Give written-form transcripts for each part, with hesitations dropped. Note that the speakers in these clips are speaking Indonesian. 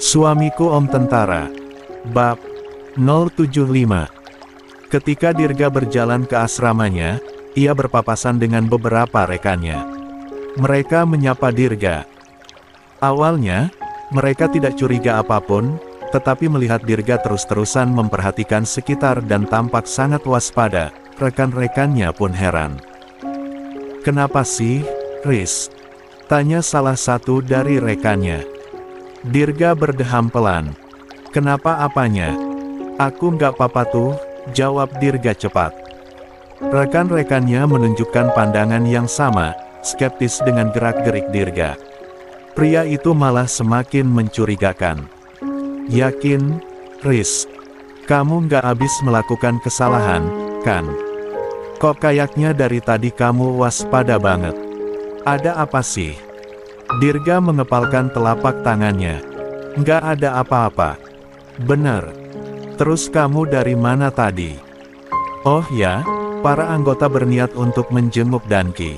Suamiku Om Tentara. Bab 075. Ketika Dirga berjalan ke asramanya, ia berpapasan dengan beberapa rekannya. Mereka menyapa Dirga. Awalnya, mereka tidak curiga apapun, tetapi melihat Dirga terus-terusan memperhatikan sekitar dan tampak sangat waspada, rekan-rekannya pun heran. "Kenapa sih, Riz?" tanya salah satu dari rekannya. Dirga berdeham pelan. "Kenapa apanya? Aku nggak apa-apa tuh," jawab Dirga cepat. Rekan-rekannya menunjukkan pandangan yang sama, skeptis dengan gerak-gerik Dirga. Pria itu malah semakin mencurigakan. "Yakin, Riz? Kamu nggak habis melakukan kesalahan, kan? Kok kayaknya dari tadi kamu waspada banget. Ada apa sih?" Dirga mengepalkan telapak tangannya. "Nggak ada apa-apa." "Bener. Terus kamu dari mana tadi?" "Oh ya, para anggota berniat untuk menjenguk Danki.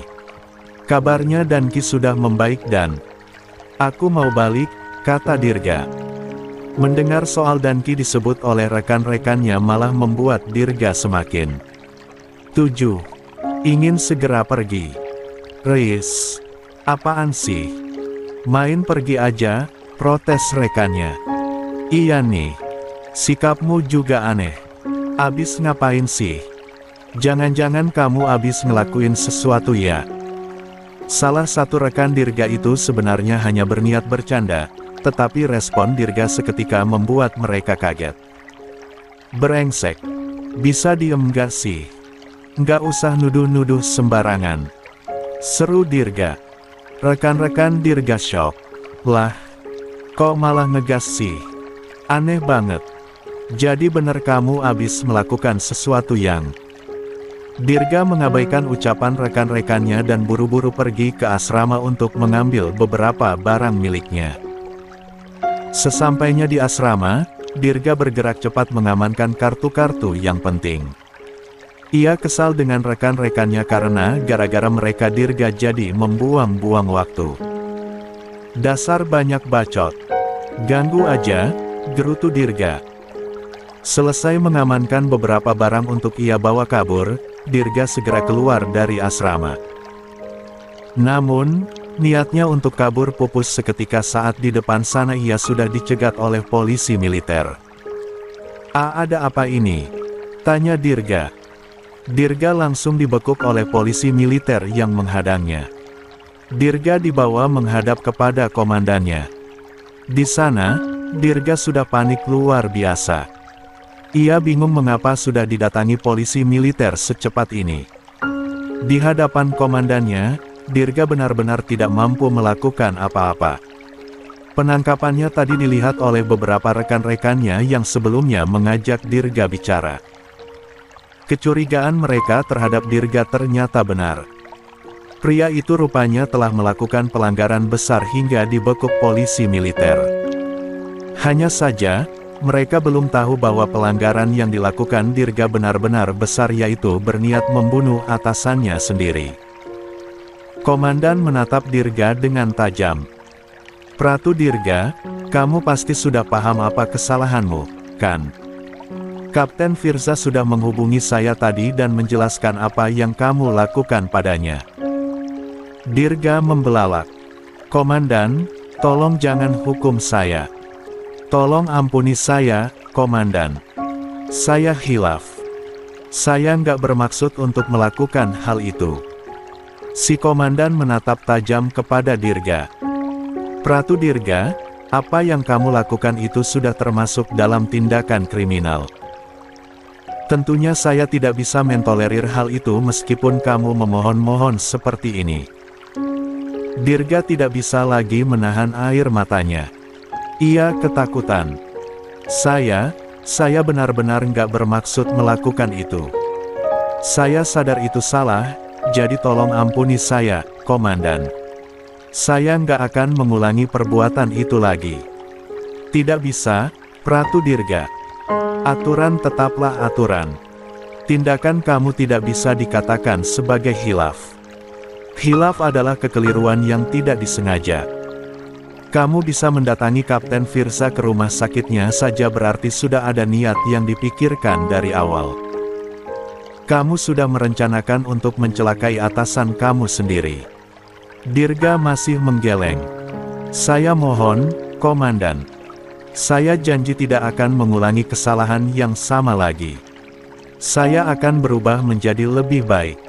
Kabarnya Danki sudah membaik dan aku mau balik," kata Dirga. Mendengar soal Danki disebut oleh rekan-rekannya malah membuat Dirga semakin ingin segera pergi. "Riz, apaan sih? Main pergi aja," protes rekannya. "Iya nih. Sikapmu juga aneh. Abis ngapain sih? Jangan-jangan kamu abis ngelakuin sesuatu ya?" Salah satu rekan Dirga itu sebenarnya hanya berniat bercanda, tetapi respon Dirga seketika membuat mereka kaget. "Brengsek. Bisa diem gak sih? Nggak usah nuduh-nuduh sembarangan," seru Dirga. Rekan-rekan Dirga syok. "Lah, kok malah ngegas sih? Aneh banget. Jadi bener kamu abis melakukan sesuatu yang..." Dirga mengabaikan ucapan rekan-rekannya dan buru-buru pergi ke asrama untuk mengambil beberapa barang miliknya. Sesampainya di asrama, Dirga bergerak cepat mengamankan kartu-kartu yang penting. Ia kesal dengan rekan-rekannya karena gara-gara mereka Dirga jadi membuang-buang waktu. "Dasar banyak bacot. Ganggu aja," gerutu Dirga. Selesai mengamankan beberapa barang untuk ia bawa kabur, Dirga segera keluar dari asrama. Namun, niatnya untuk kabur pupus seketika saat di depan sana ia sudah dicegat oleh polisi militer. Ada apa ini?" tanya Dirga. Dirga langsung dibekuk oleh polisi militer yang menghadangnya. Dirga dibawa menghadap kepada komandannya. Di sana, Dirga sudah panik luar biasa. Ia bingung mengapa sudah didatangi polisi militer secepat ini. Di hadapan komandannya, Dirga benar-benar tidak mampu melakukan apa-apa. Penangkapannya tadi dilihat oleh beberapa rekan-rekannya yang sebelumnya mengajak Dirga bicara. Kecurigaan mereka terhadap Dirga ternyata benar. Pria itu rupanya telah melakukan pelanggaran besar hingga dibekuk polisi militer. Hanya saja, mereka belum tahu bahwa pelanggaran yang dilakukan Dirga benar-benar besar, yaitu berniat membunuh atasannya sendiri. Komandan menatap Dirga dengan tajam. "Pratu Dirga, kamu pasti sudah paham apa kesalahanmu, kan? Kapten Firza sudah menghubungi saya tadi dan menjelaskan apa yang kamu lakukan padanya." Dirga membelalak. "Komandan, tolong jangan hukum saya. Tolong ampuni saya, Komandan. Saya khilaf. Saya nggak bermaksud untuk melakukan hal itu." Si komandan menatap tajam kepada Dirga. "Pratu Dirga, apa yang kamu lakukan itu sudah termasuk dalam tindakan kriminal. Tentunya saya tidak bisa mentolerir hal itu meskipun kamu memohon-mohon seperti ini." Dirga tidak bisa lagi menahan air matanya. Ia ketakutan. Saya benar-benar nggak bermaksud melakukan itu. Saya sadar itu salah, jadi tolong ampuni saya, Komandan. Saya nggak akan mengulangi perbuatan itu lagi." "Tidak bisa, Pratu Dirga. Aturan tetaplah aturan. Tindakan kamu tidak bisa dikatakan sebagai khilaf. Khilaf adalah kekeliruan yang tidak disengaja. Kamu bisa mendatangi Kapten Firza ke rumah sakitnya saja berarti sudah ada niat yang dipikirkan dari awal. Kamu sudah merencanakan untuk mencelakai atasan kamu sendiri. Dirga masih menggeleng. Saya mohon, Komandan. Saya janji tidak akan mengulangi kesalahan yang sama lagi. Saya akan berubah menjadi lebih baik.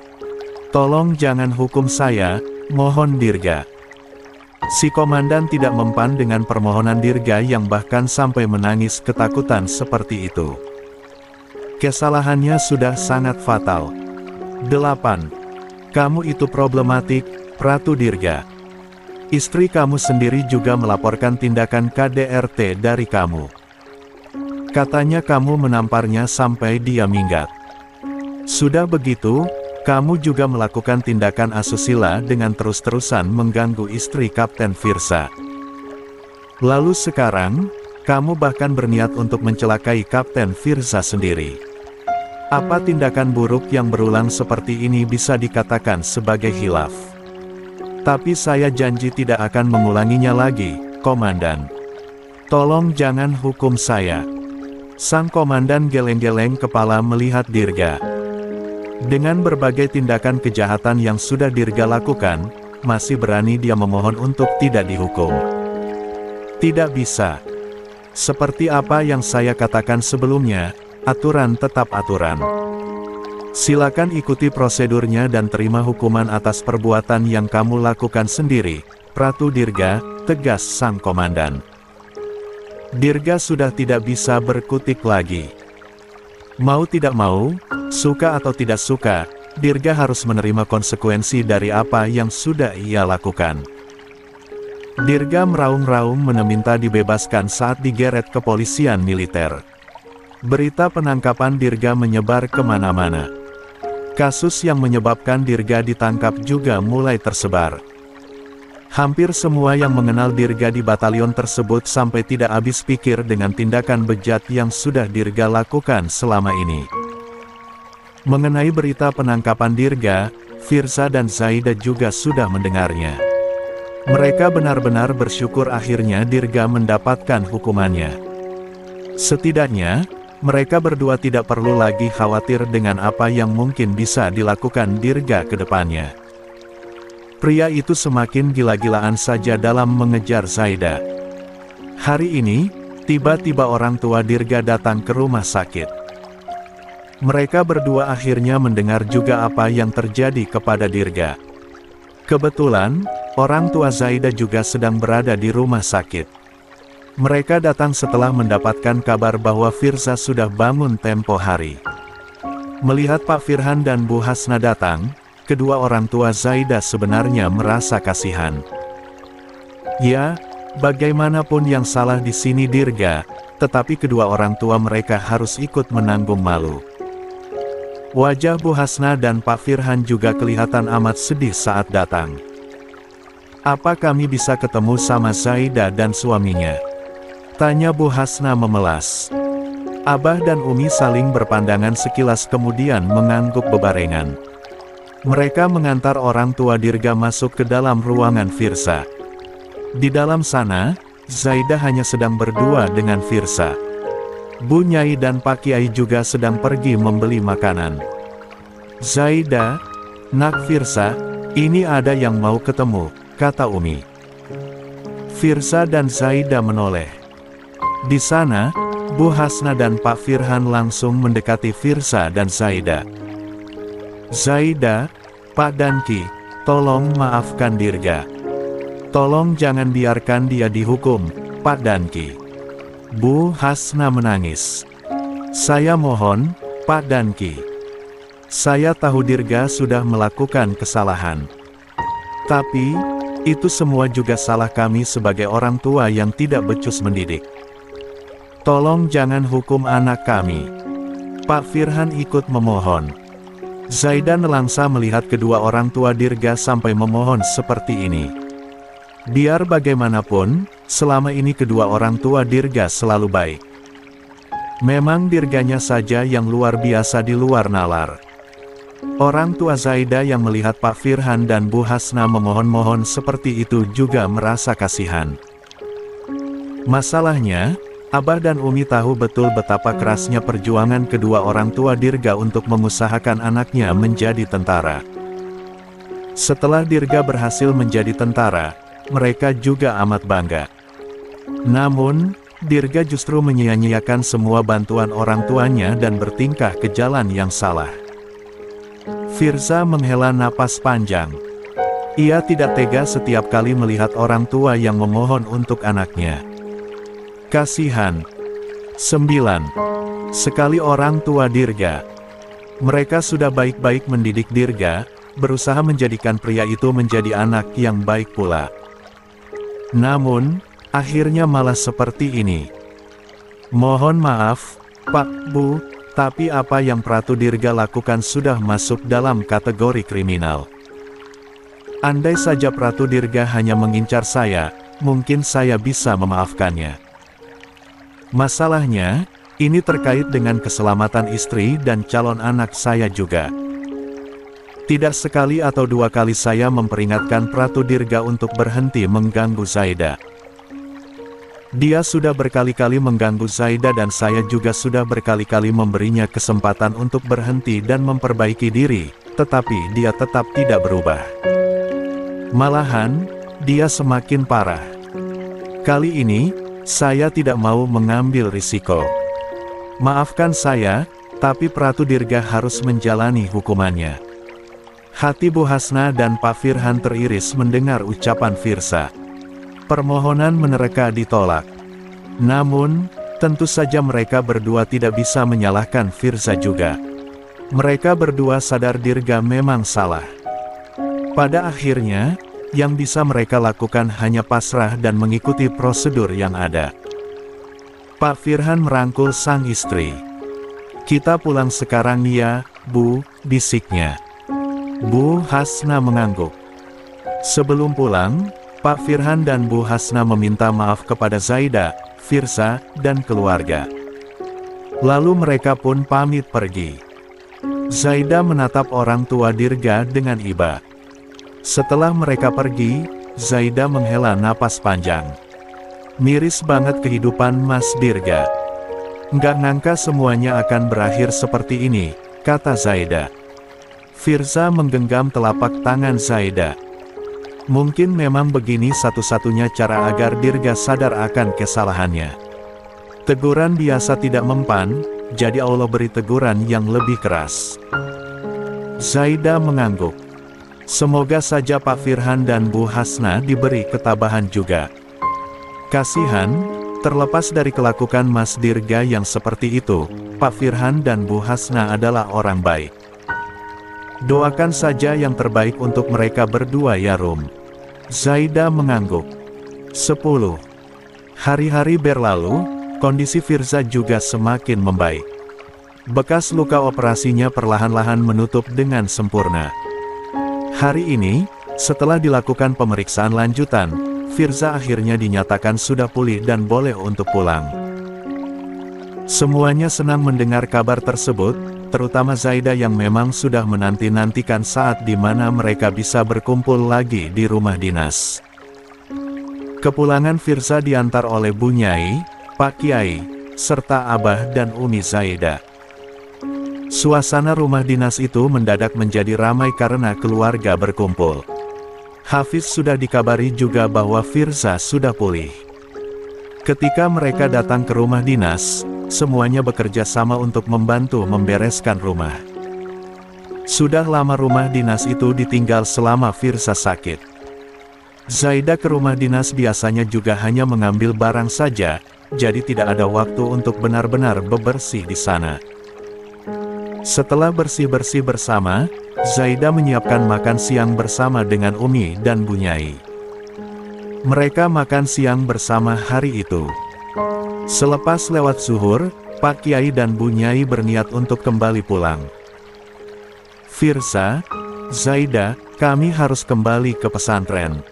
Tolong jangan hukum saya, mohon Dirga. Si komandan tidak mempan dengan permohonan Dirga yang bahkan sampai menangis ketakutan seperti itu. Kesalahannya sudah sangat fatal. 8. Kamu itu problematik, Ratu Dirga. Istri kamu sendiri juga melaporkan tindakan KDRT dari kamu. Katanya kamu menamparnya sampai dia minggat. Sudah begitu, kamu juga melakukan tindakan asusila dengan terus-terusan mengganggu istri Kapten Firza. Lalu sekarang, kamu bahkan berniat untuk mencelakai Kapten Firza sendiri. Apa tindakan buruk yang berulang seperti ini bisa dikatakan sebagai khilaf? Tapi saya janji tidak akan mengulanginya lagi, Komandan. Tolong jangan hukum saya. Sang komandan geleng-geleng kepala melihat Dirga. Dengan berbagai tindakan kejahatan yang sudah Dirga lakukan, masih berani dia memohon untuk tidak dihukum. Tidak bisa. Seperti apa yang saya katakan sebelumnya, aturan tetap aturan. Silakan ikuti prosedurnya dan terima hukuman atas perbuatan yang kamu lakukan sendiri, Ratu Dirga, tegas sang komandan. Dirga sudah tidak bisa berkutik lagi. Mau tidak mau, suka atau tidak suka, Dirga harus menerima konsekuensi dari apa yang sudah ia lakukan. Dirga meraung-raung meminta dibebaskan saat digeret kepolisian militer. Berita penangkapan Dirga menyebar kemana-mana. Kasus yang menyebabkan Dirga ditangkap juga mulai tersebar. Hampir semua yang mengenal Dirga di batalion tersebut sampai tidak habis pikir dengan tindakan bejat yang sudah Dirga lakukan selama ini. Mengenai berita penangkapan Dirga, Firza dan Zaida juga sudah mendengarnya. Mereka benar-benar bersyukur akhirnya Dirga mendapatkan hukumannya. Setidaknya, mereka berdua tidak perlu lagi khawatir dengan apa yang mungkin bisa dilakukan Dirga ke depannya. Pria itu semakin gila-gilaan saja dalam mengejar Zaida. Hari ini, tiba-tiba orang tua Dirga datang ke rumah sakit. Mereka berdua akhirnya mendengar juga apa yang terjadi kepada Dirga. Kebetulan, orang tua Zaida juga sedang berada di rumah sakit. Mereka datang setelah mendapatkan kabar bahwa Firza sudah bangun tempo hari. Melihat Pak Firhan dan Bu Hasna datang, kedua orang tua Zaida sebenarnya merasa kasihan. Ya, bagaimanapun yang salah di sini Dirga, tetapi kedua orang tua mereka harus ikut menanggung malu. Wajah Bu Hasna dan Pak Firhan juga kelihatan amat sedih saat datang. Apa kami bisa ketemu sama Zaida dan suaminya? Tanya Bu Hasna memelas. Abah dan Umi saling berpandangan sekilas kemudian mengangguk bebarengan. Mereka mengantar orang tua Dirga masuk ke dalam ruangan Firza. Di dalam sana, Zaida hanya sedang berdua dengan Firza. Bu Nyai dan Pak Kiai juga sedang pergi membeli makanan. Zaida, nak Firza, ini ada yang mau ketemu, kata Umi. Firza dan Zaida menoleh. Di sana, Bu Hasna dan Pak Firhan langsung mendekati Firza dan Zaida. Zaida, Pak Danki, tolong maafkan Dirga. Tolong jangan biarkan dia dihukum, Pak Danki. Bu Hasna menangis. Saya mohon, Pak Danki. Saya tahu Dirga sudah melakukan kesalahan. Tapi, itu semua juga salah kami sebagai orang tua yang tidak becus mendidik. Tolong jangan hukum anak kami. Pak Firhan ikut memohon. Zaida nelangsa melihat kedua orang tua Dirga sampai memohon seperti ini. Biar bagaimanapun, selama ini kedua orang tua Dirga selalu baik. Memang Dirganya saja yang luar biasa di luar nalar. Orang tua Zaida yang melihat Pak Firhan dan Bu Hasna memohon-mohon seperti itu juga merasa kasihan. Masalahnya, Abah dan Umi tahu betul betapa kerasnya perjuangan kedua orang tua Dirga untuk mengusahakan anaknya menjadi tentara. Setelah Dirga berhasil menjadi tentara, mereka juga amat bangga. Namun, Dirga justru menyia-nyiakan semua bantuan orang tuanya dan bertingkah ke jalan yang salah. Firza menghela napas panjang. Ia tidak tega setiap kali melihat orang tua yang memohon untuk anaknya. Kasihan. 9. Sekali orang tua Dirga. Mereka sudah baik-baik mendidik Dirga, berusaha menjadikan pria itu menjadi anak yang baik pula. Namun, akhirnya malah seperti ini. Mohon maaf, Pak, Bu, tapi apa yang Pratu Dirga lakukan sudah masuk dalam kategori kriminal. Andai saja Pratu Dirga hanya mengincar saya, mungkin saya bisa memaafkannya. Masalahnya, ini terkait dengan keselamatan istri dan calon anak saya juga. Tidak sekali atau dua kali saya memperingatkan Pratu Dirga untuk berhenti mengganggu Zaida. Dia sudah berkali-kali mengganggu Zaida dan saya juga sudah berkali-kali memberinya kesempatan untuk berhenti dan memperbaiki diri, tetapi dia tetap tidak berubah. Malahan, dia semakin parah. Kali ini, saya tidak mau mengambil risiko. Maafkan saya, tapi Pratu Dirga harus menjalani hukumannya. Hati Bu Hasna dan Pak Firhan teriris mendengar ucapan Firza. Permohonan menerka ditolak. Namun, tentu saja mereka berdua tidak bisa menyalahkan Firza juga. Mereka berdua sadar Dirga memang salah. Pada akhirnya, yang bisa mereka lakukan hanya pasrah dan mengikuti prosedur yang ada. Pak Firhan merangkul sang istri. "Kita pulang sekarang ya, Bu," bisiknya. Bu Hasna mengangguk. Sebelum pulang, Pak Firhan dan Bu Hasna meminta maaf kepada Zaida, Firza, dan keluarga. Lalu mereka pun pamit pergi. Zaida menatap orang tua Dirga dengan iba. Setelah mereka pergi, Zaida menghela napas panjang. Miris banget kehidupan Mas Dirga. Nggak nyangka semuanya akan berakhir seperti ini, kata Zaida. Firza menggenggam telapak tangan Zaida. Mungkin memang begini satu-satunya cara agar Dirga sadar akan kesalahannya. Teguran biasa tidak mempan, jadi Allah beri teguran yang lebih keras. Zaida mengangguk. Semoga saja Pak Firhan dan Bu Hasna diberi ketabahan juga. Kasihan, terlepas dari kelakuan Mas Dirga yang seperti itu, Pak Firhan dan Bu Hasna adalah orang baik. Doakan saja yang terbaik untuk mereka berdua ya Rum. Zaida mengangguk. 10. Hari-hari berlalu, kondisi Firza juga semakin membaik. Bekas luka operasinya perlahan-lahan menutup dengan sempurna. Hari ini, setelah dilakukan pemeriksaan lanjutan, Firza akhirnya dinyatakan sudah pulih dan boleh untuk pulang. Semuanya senang mendengar kabar tersebut, terutama Zaida yang memang sudah menanti-nantikan saat di mana mereka bisa berkumpul lagi di rumah dinas. Kepulangan Firza diantar oleh Bu Nyai, Pak Kiai, serta Abah dan Umi Zaida. Suasana rumah dinas itu mendadak menjadi ramai karena keluarga berkumpul. Hafiz sudah dikabari juga bahwa Firza sudah pulih. Ketika mereka datang ke rumah dinas, semuanya bekerja sama untuk membantu membereskan rumah. Sudah lama rumah dinas itu ditinggal selama Firza sakit. Zaida ke rumah dinas biasanya juga hanya mengambil barang saja, jadi tidak ada waktu untuk benar-benar bebersih di sana. Setelah bersih-bersih bersama, Zaida menyiapkan makan siang bersama dengan Umi dan Bu Nyai. Mereka makan siang bersama hari itu. Selepas lewat zuhur, Pak Kiai dan Bu Nyai berniat untuk kembali pulang. Firza, Zaida, kami harus kembali ke pesantren.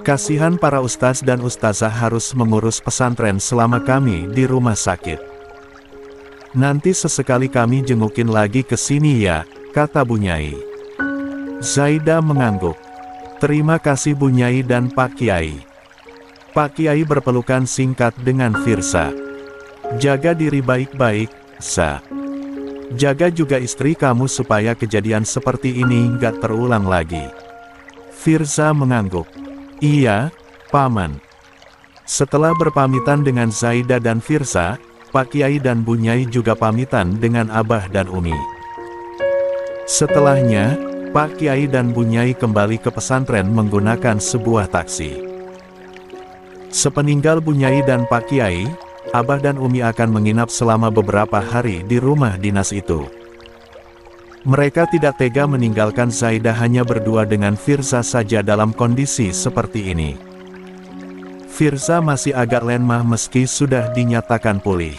Kasihan para ustaz dan ustazah harus mengurus pesantren selama kami di rumah sakit. Nanti sesekali kami jengukin lagi ke sini ya, kata Bu Nyai. Zaida mengangguk. Terima kasih Bu Nyai dan Pak Kiai. Pak Kiai berpelukan singkat dengan Firza. Jaga diri baik-baik, Sa. Jaga juga istri kamu supaya kejadian seperti ini nggak terulang lagi. Firza mengangguk. Iya, Paman. Setelah berpamitan dengan Zaida dan Firza, Pak Kiai dan Bu Nyai juga pamitan dengan Abah dan Umi. Setelahnya, Pak Kiai dan Bu Nyai kembali ke pesantren menggunakan sebuah taksi. Sepeninggal Bu Nyai dan Pak Kiai, Abah dan Umi akan menginap selama beberapa hari di rumah dinas itu. Mereka tidak tega meninggalkan Zaida hanya berdua dengan Firza saja dalam kondisi seperti ini. Firza masih agak lemah meski sudah dinyatakan pulih.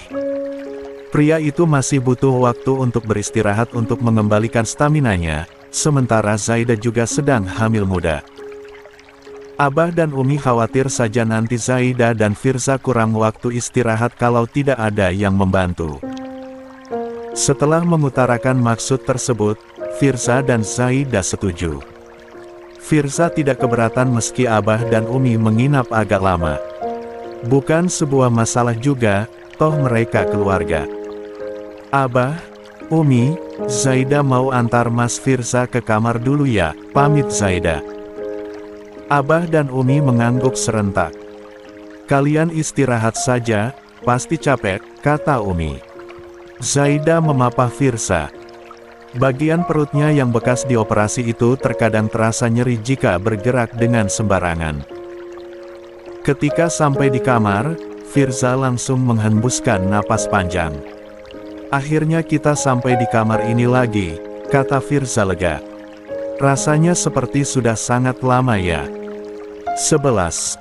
Pria itu masih butuh waktu untuk beristirahat untuk mengembalikan staminanya, sementara Zaida juga sedang hamil muda. Abah dan Umi khawatir saja nanti Zaida dan Firza kurang waktu istirahat kalau tidak ada yang membantu. Setelah mengutarakan maksud tersebut, Firza dan Zaida setuju. Firza tidak keberatan meski Abah dan Umi menginap agak lama. Bukan sebuah masalah juga, toh mereka keluarga. Abah, Umi, Zaida mau antar Mas Firza ke kamar dulu ya, pamit Zaida. Abah dan Umi mengangguk serentak. Kalian istirahat saja, pasti capek, kata Umi. Zaida memapah Firza. Bagian perutnya yang bekas dioperasi itu terkadang terasa nyeri jika bergerak dengan sembarangan. Ketika sampai di kamar, Firza langsung menghembuskan napas panjang. Akhirnya kita sampai di kamar ini lagi, kata Firza lega. Rasanya seperti sudah sangat lama ya. 11.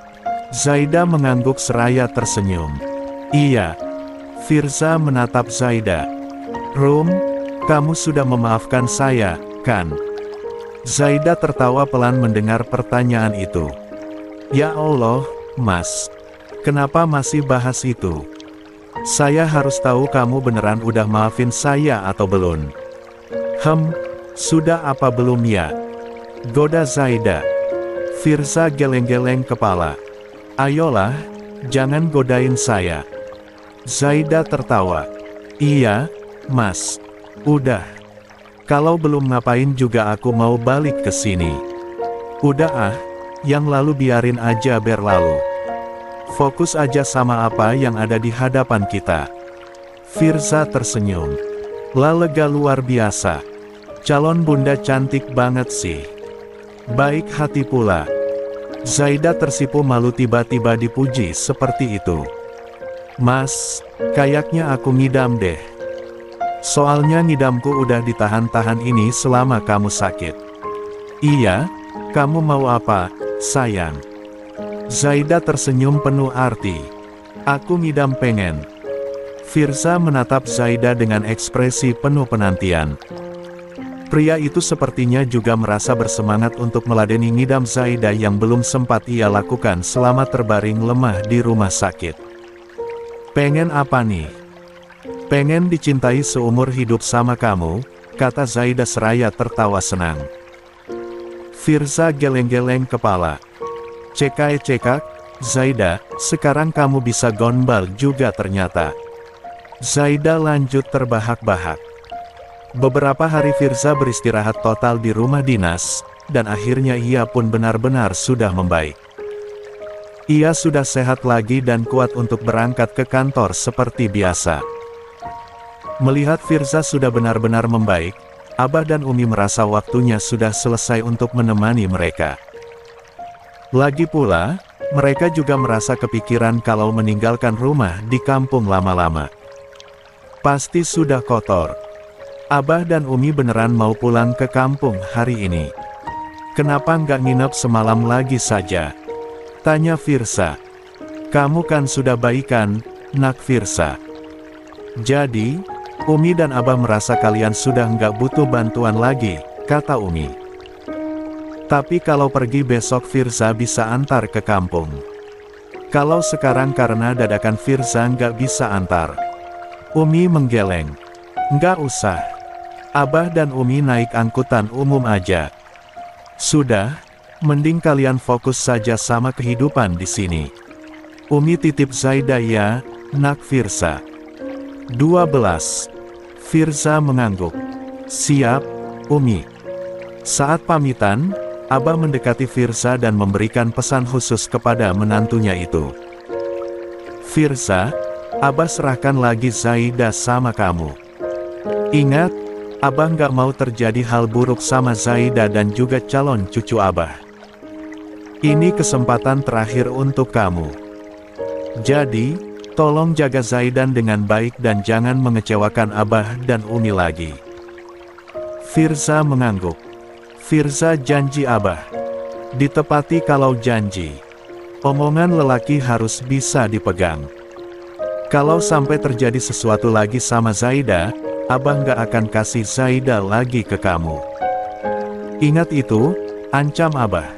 Zaida mengangguk seraya tersenyum. Iya. Firza menatap Zaida. Rum, kamu sudah memaafkan saya, kan? Zaida tertawa pelan mendengar pertanyaan itu. Ya Allah, Mas. Kenapa masih bahas itu? Saya harus tahu kamu beneran udah maafin saya atau belum? Sudah apa belum ya? Goda Zaida. Firza geleng-geleng kepala. Ayolah, jangan godain saya. Zaida tertawa. Iya, Mas. Udah. Kalau belum ngapain juga aku mau balik ke sini. Udah yang lalu biarin aja berlalu. Fokus aja sama apa yang ada di hadapan kita. Firza tersenyum. Lega luar biasa. Calon bunda cantik banget sih. Baik hati pula. Zaida tersipu malu tiba-tiba dipuji seperti itu. Mas, kayaknya aku ngidam deh. Soalnya ngidamku udah ditahan-tahan ini selama kamu sakit. Iya, kamu mau apa, sayang? Zaida tersenyum penuh arti. Aku ngidam pengen. Firza menatap Zaida dengan ekspresi penuh penantian. Pria itu sepertinya juga merasa bersemangat untuk meladeni ngidam Zaida yang belum sempat ia lakukan selama terbaring lemah di rumah sakit. Pengen apa nih? Pengen dicintai seumur hidup sama kamu, kata Zaida seraya tertawa senang. Firza geleng-geleng kepala. Cekak, Zaida, sekarang kamu bisa gombal juga ternyata. Zaida lanjut terbahak-bahak. Beberapa hari Firza beristirahat total di rumah dinas, dan akhirnya ia pun benar-benar sudah membaik. Ia sudah sehat lagi dan kuat untuk berangkat ke kantor seperti biasa. Melihat Firza sudah benar-benar membaik, Abah dan Umi merasa waktunya sudah selesai untuk menemani mereka. Lagi pula, mereka juga merasa kepikiran kalau meninggalkan rumah di kampung lama-lama. Pasti sudah kotor. Abah dan Umi beneran mau pulang ke kampung hari ini. Kenapa nggak nginep semalam lagi saja? Tanya Firza. Kamu kan sudah baikan, nak Firza. Jadi, Umi dan Abah merasa kalian sudah nggak butuh bantuan lagi, kata Umi. Tapi kalau pergi besok Firza bisa antar ke kampung. Kalau sekarang karena dadakan Firza nggak bisa antar. Umi menggeleng. Nggak usah. Abah dan Umi naik angkutan umum aja. Sudah, mending kalian fokus saja sama kehidupan di sini. Umi titip Zaida ya, nak Firza. 12. Firza mengangguk. Siap, Umi. Saat pamitan, Abah mendekati Firza dan memberikan pesan khusus kepada menantunya itu. Firza, Abah serahkan lagi Zaida sama kamu. Ingat, Abah nggak mau terjadi hal buruk sama Zaida dan juga calon cucu Abah. Ini kesempatan terakhir untuk kamu. Jadi, tolong jaga Zaidan dengan baik dan jangan mengecewakan Abah dan Umi lagi. Firza mengangguk. Firza janji Abah. Ditepati kalau janji. Omongan lelaki harus bisa dipegang. Kalau sampai terjadi sesuatu lagi sama Zaida, Abah nggak akan kasih Zaida lagi ke kamu. Ingat itu, ancam Abah.